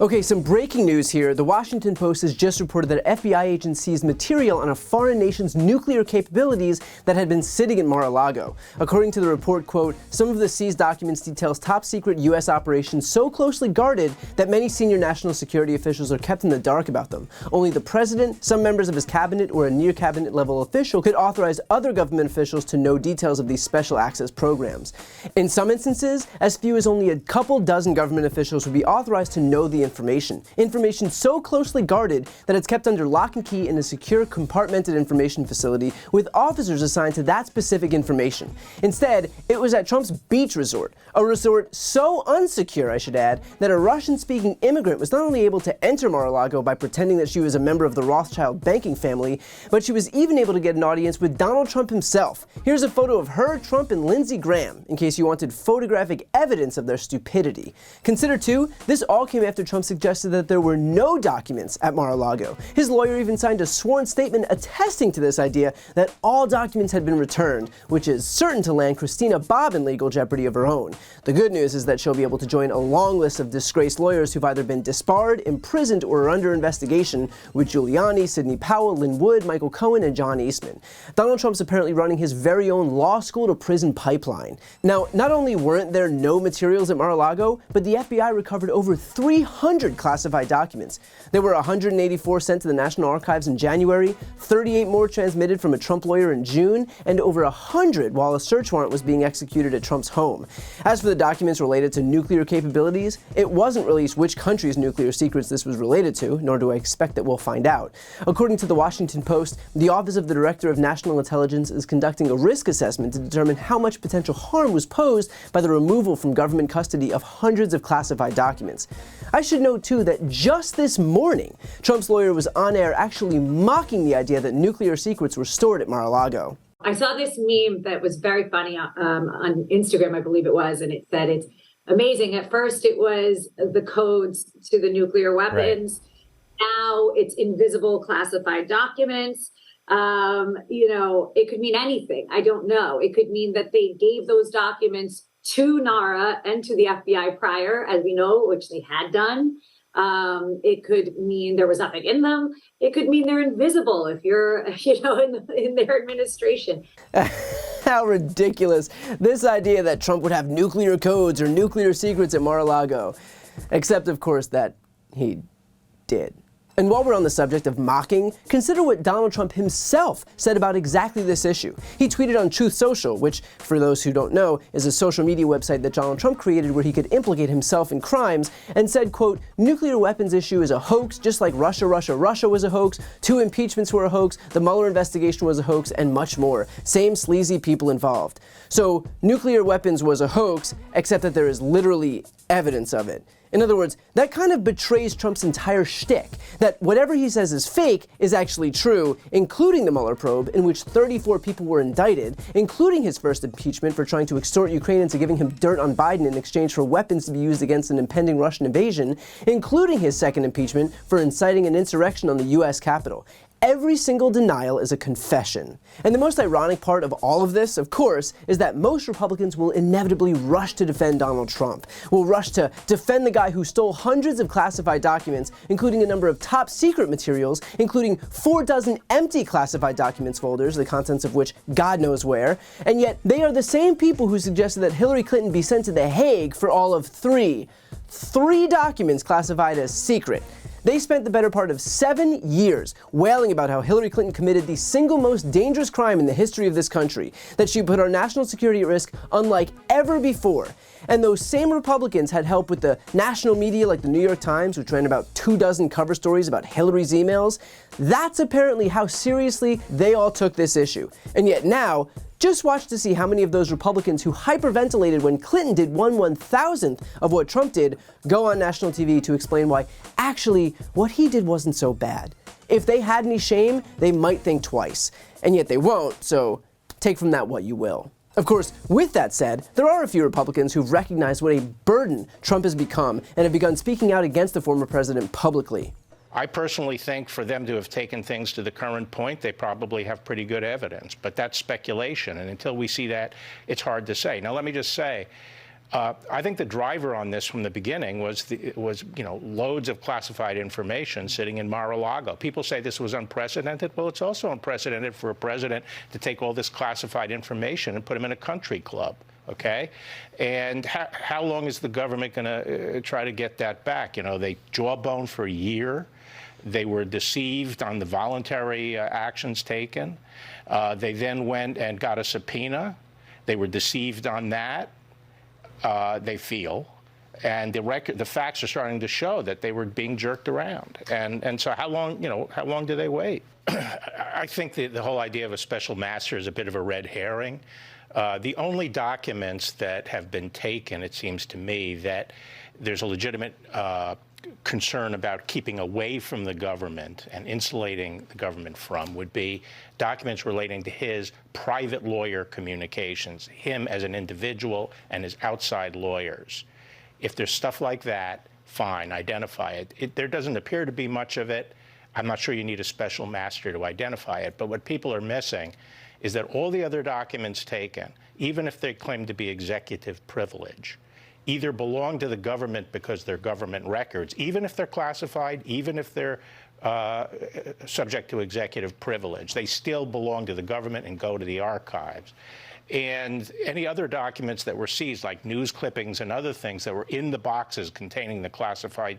Okay, some breaking news here. The Washington Post has just reported that FBI agents seized material on a foreign nation's nuclear capabilities that had been sitting at Mar-a-Lago. According to the report, quote, some of the seized documents details top-secret U.S. operations so closely guarded that many senior national security officials are kept in the dark about them. Only the president, some members of his cabinet, or a near-cabinet level official could authorize other government officials to know details of these special access programs. In some instances, as few as only a couple dozen government officials would be authorized to know the information so closely guarded that it's kept under lock and key in a secure compartmented information facility with officers assigned to that specific information. Instead, it was at Trump's beach resort, a resort so unsecure, I should add, that a Russian-speaking immigrant was not only able to enter Mar-a-Lago by pretending that she was a member of the Rothschild banking family, but she was even able to get an audience with Donald Trump himself. Here's a photo of her, Trump, and Lindsey Graham, in case you wanted photographic evidence of their stupidity. Consider, too, this all came after Trump suggested that there were no documents at Mar-a-Lago. His lawyer even signed a sworn statement attesting to this idea that all documents had been returned, which is certain to land Christina Bobb in legal jeopardy of her own. The good news is that she'll be able to join a long list of disgraced lawyers who've either been disbarred, imprisoned, or are under investigation, with Giuliani, Sidney Powell, Lynn Wood, Michael Cohen, and John Eastman. Donald Trump's apparently running his very own law school to prison pipeline. Now, not only weren't there no materials at Mar-a-Lago, but the FBI recovered over 300 classified documents. There were 184 sent to the National Archives in January, 38 more transmitted from a Trump lawyer in June, and over 100 while a search warrant was being executed at Trump's home. As for the documents related to nuclear capabilities, it wasn't released which country's nuclear secrets this was related to, nor do I expect that we'll find out. According to the Washington Post, the Office of the Director of National Intelligence is conducting a risk assessment to determine how much potential harm was posed by the removal from government custody of hundreds of classified documents. I should note, too, that just this morning, Trump's lawyer was on air actually mocking the idea that nuclear secrets were stored at Mar-a-Lago. I saw this meme that was very funny on Instagram, I believe it was, and it said it's amazing. At first, it was the codes to the nuclear weapons. Right. Now it's invisible classified documents. It could mean anything. I don't know. It could mean that they gave those documents to NARA and to the FBI prior, as we know, which they had done. It could mean there was nothing in them. It could mean they're invisible if you're, in their administration. How ridiculous. This idea that Trump would have nuclear codes or nuclear secrets at Mar-a-Lago. Except, of course, that he did. And while we're on the subject of mocking, consider what Donald Trump himself said about exactly this issue. He tweeted on Truth Social, which, for those who don't know, is a social media website that Donald Trump created where he could implicate himself in crimes, and said, quote, nuclear weapons issue is a hoax, just like Russia was a hoax, 2 impeachments were a hoax, the Mueller investigation was a hoax, and much more. Same sleazy people involved. So, nuclear weapons was a hoax, except that there is literally evidence of it. In other words, that kind of betrays Trump's entire shtick, that whatever he says is fake is actually true, including the Mueller probe, in which 34 people were indicted, including his first impeachment for trying to extort Ukraine into giving him dirt on Biden in exchange for weapons to be used against an impending Russian invasion, including his second impeachment for inciting an insurrection on the U.S. Capitol. Every single denial is a confession. And the most ironic part of all of this, of course, is that most Republicans will inevitably rush to defend Donald Trump, will rush to defend the guy who stole hundreds of classified documents, including a number of top secret materials, including 4 dozen empty classified documents folders, the contents of which God knows where, and yet they are the same people who suggested that Hillary Clinton be sent to The Hague for all of 3 documents classified as secret. They spent the better part of 7 years wailing about how Hillary Clinton committed the single most dangerous crime in the history of this country, that she put our national security at risk unlike ever before. And those same Republicans had help with the national media like the New York Times, which ran about 2 dozen cover stories about Hillary's emails. That's apparently how seriously they all took this issue. And yet now, just watch to see how many of those Republicans who hyperventilated when Clinton did 1/1000th of what Trump did go on national TV to explain why actually what he did wasn't so bad. If they had any shame, they might think twice. And yet they won't, so take from that what you will. Of course, with that said, there are a few Republicans who've recognized what a burden Trump has become and have begun speaking out against the former president publicly. I personally think for them to have taken things to the current point, they probably have pretty good evidence. But that's speculation, and until we see that, it's hard to say. Now, let me just say, I think the driver on this from the beginning was loads of classified information sitting in Mar-a-Lago. People say this was unprecedented. Well, it's also unprecedented for a president to take all this classified information and put him in a country club. Okay, and how long is the government going to try to get that back? They jawbone for a year. They were deceived on the voluntary actions taken. They then went and got a subpoena. They were deceived on that. They feel, and the facts are starting to show that they were being jerked around. And so how long do they wait? I think the whole idea of a special master is a bit of a red herring. The only documents that have been taken, it seems to me, that there's a legitimate concern about keeping away from the government and insulating the government from would be documents relating to his private lawyer communications, him as an individual and his outside lawyers. If there's stuff like that, fine, identify it. There doesn't appear to be much of it. I'm not sure you need a special master to identify it, but what people are missing is that all the other documents taken, even if they claim to be executive privilege, either belong to the government because they're government records, even if they're classified, even if they're subject to executive privilege, they still belong to the government and go to the archives. And any other documents that were seized, like news clippings and other things that were in the boxes containing the classified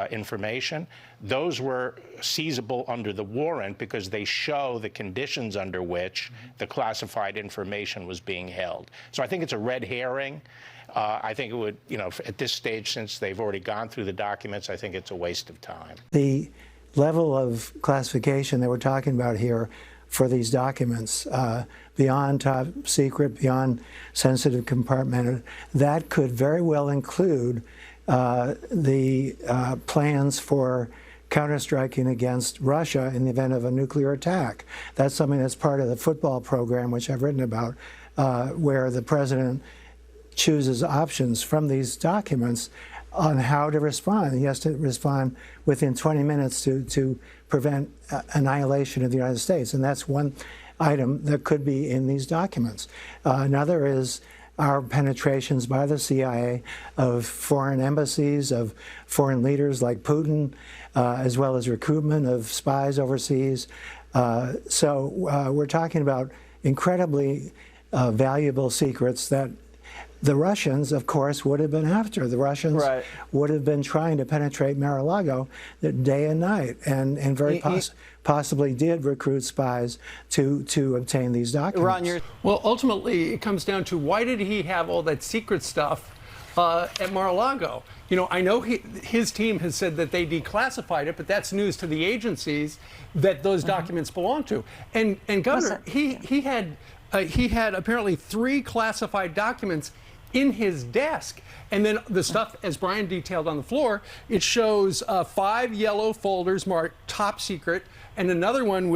information, those were seizable under the warrant because they show the conditions under which the classified information was being held. So I think it's a red herring. I think it would, at this stage, since they've already gone through the documents, I think it's a waste of time. The level of classification that we're talking about here for these documents, beyond top secret, beyond sensitive compartmented, that could very well include the plans for counterstriking against Russia in the event of a nuclear attack. That's something that's part of the football program, which I've written about, where the president chooses options from these documents on how to respond. He has to respond within 20 minutes to prevent annihilation of the United States. And that's one item that could be in these documents. Another is our penetrations by the CIA of foreign embassies, of foreign leaders like Putin, as well as recruitment of spies overseas. So we're talking about incredibly valuable secrets that the Russians, of course, would have been after. The Russians would have been trying to penetrate Mar-a-Lago day and night, and very possibly did recruit spies to obtain these documents. Well, ultimately, it comes down to why did he have all that secret stuff at Mar-a-Lago? I know his team has said that they declassified it, but that's news to the agencies that those documents belong to. And Governor, he had apparently 3 classified documents in his desk. And then the stuff, as Brian detailed on the floor, it shows 5 yellow folders marked top secret and another one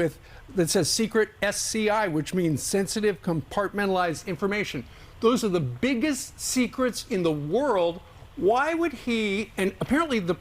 that says secret SCI, which means sensitive compartmentalized information. Those are the biggest secrets in the world. Why would he, and apparently the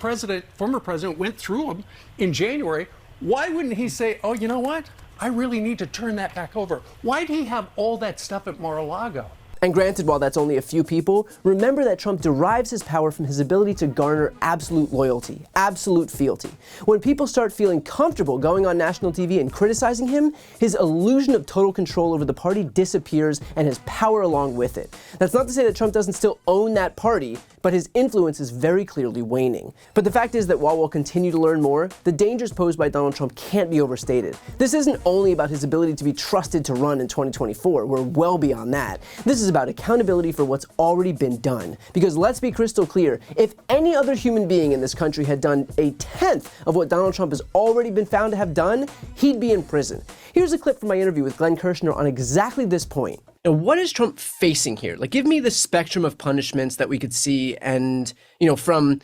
former president went through them in January, why wouldn't he say, oh, you know what? I really need to turn that back over. Why did he have all that stuff at Mar-a-Lago? And granted, while that's only a few people, remember that Trump derives his power from his ability to garner absolute loyalty, absolute fealty. When people start feeling comfortable going on national TV and criticizing him, his illusion of total control over the party disappears and his power along with it. That's not to say that Trump doesn't still own that party, but his influence is very clearly waning. But the fact is that while we'll continue to learn more, the dangers posed by Donald Trump can't be overstated. This isn't only about his ability to be trusted to run in 2024, we're well beyond that. This is about accountability for what's already been done. Because let's be crystal clear, if any other human being in this country had done a 1/10 of what Donald Trump has already been found to have done, he'd be in prison. Here's a clip from my interview with Glenn Kirshner on exactly this point. Now, what is Trump facing here? Like, give me the spectrum of punishments that we could see, and from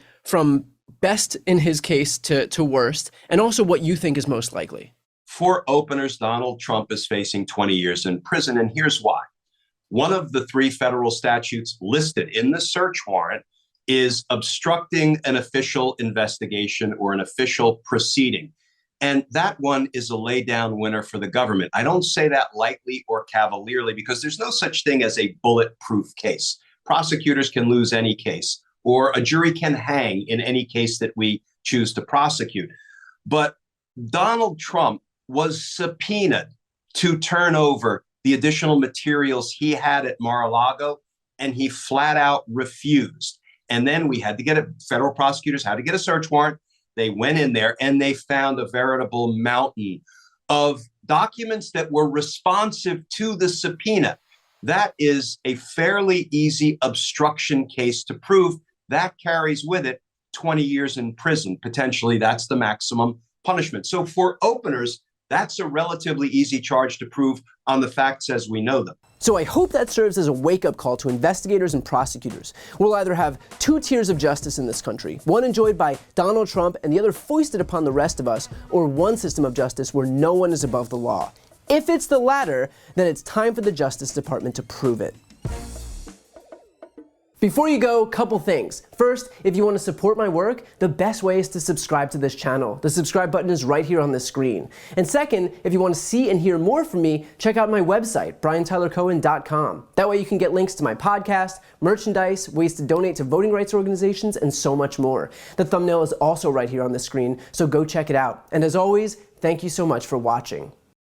best in his case to worst, and also what you think is most likely. For openers, Donald Trump is facing 20 years in prison, and here's why. One of the 3 federal statutes listed in the search warrant is obstructing an official investigation or an official proceeding. And that one is a lay-down winner for the government. I don't say that lightly or cavalierly because there's no such thing as a bulletproof case. prosecutors can lose any case, or a jury can hang in any case that we choose to prosecute. But Donald Trump was subpoenaed to turn over the additional materials he had at Mar-a-Lago, and he flat out refused. And then we had to get federal prosecutors had to get a search warrant. They went in there and they found a veritable mountain of documents that were responsive to the subpoena. That is a fairly easy obstruction case to prove. That carries with it 20 years in prison. Potentially, that's the maximum punishment. So for openers, that's a relatively easy charge to prove on the facts as we know them. So I hope that serves as a wake-up call to investigators and prosecutors. We'll either have two tiers of justice in this country, one enjoyed by Donald Trump and the other foisted upon the rest of us, or one system of justice where no one is above the law. If it's the latter, then it's time for the Justice Department to prove it. Before you go, couple things. First, if you want to support my work, the best way is to subscribe to this channel. The subscribe button is right here on the screen. And second, if you want to see and hear more from me, check out my website, briantylercohen.com. That way you can get links to my podcast, merchandise, ways to donate to voting rights organizations, and so much more. The thumbnail is also right here on the screen, so go check it out. And as always, thank you so much for watching.